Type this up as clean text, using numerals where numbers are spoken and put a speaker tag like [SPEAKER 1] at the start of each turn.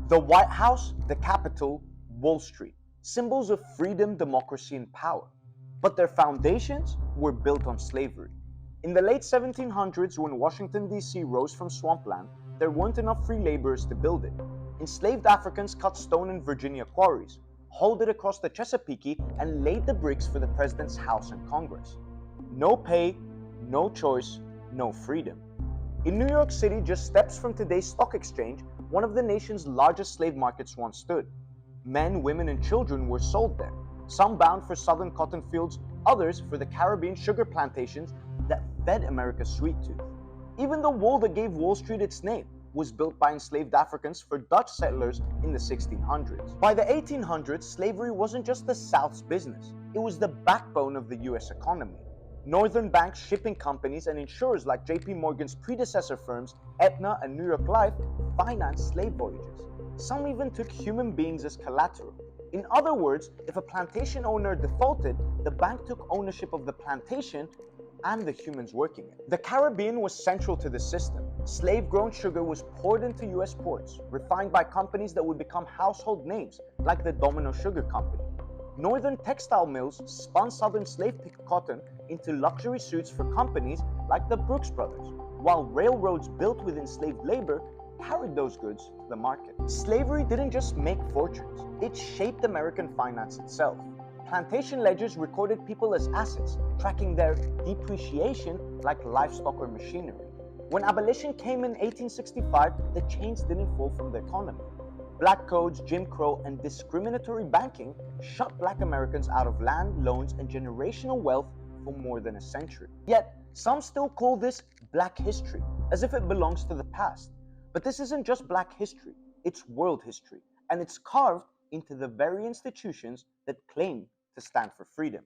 [SPEAKER 1] The White House, the Capitol, Wall Street, symbols of freedom, democracy, and power. But their foundations were built on slavery. In the late 1700s, when Washington, D.C. rose from swampland, there weren't enough free laborers to build it. Enslaved Africans cut stone in Virginia quarries, hauled it across the Chesapeake, and laid the bricks for the president's house and Congress. No pay, no choice, no freedom. In New York City, just steps from today's stock exchange, one of the nation's largest slave markets once stood. Men, women, and children were sold there, some bound for southern cotton fields, others for the Caribbean sugar plantations that fed America's sweet tooth. Even the wall that gave Wall Street its name was built by enslaved Africans for Dutch settlers in the 1600s. By the 1800s, slavery wasn't just the South's business, it was the backbone of the US economy. Northern banks, shipping companies, and insurers like JP Morgan's predecessor firms, Aetna and New York Life, financed slave voyages. Some even took human beings as collateral. In other words, if a plantation owner defaulted, the bank took ownership of the plantation and the humans working it. The Caribbean was central to this system. Slave-grown sugar was poured into US ports, refined by companies that would become household names, like the Domino Sugar Company. Northern textile mills spun southern slave-picked cotton into luxury suits for companies like the Brooks Brothers, while railroads built with enslaved labor carried those goods to the market. Slavery didn't just make fortunes, it shaped American finance itself. Plantation ledgers recorded people as assets, tracking their depreciation like livestock or machinery. When abolition came in 1865, the chains didn't fall from the economy. Black codes, Jim Crow, and discriminatory banking shut Black Americans out of land, loans, and generational wealth for more than a century. Yet, some still call this Black history, as if it belongs to the past. But this isn't just Black history, it's world history, and it's carved into the very institutions that claim to stand for freedom.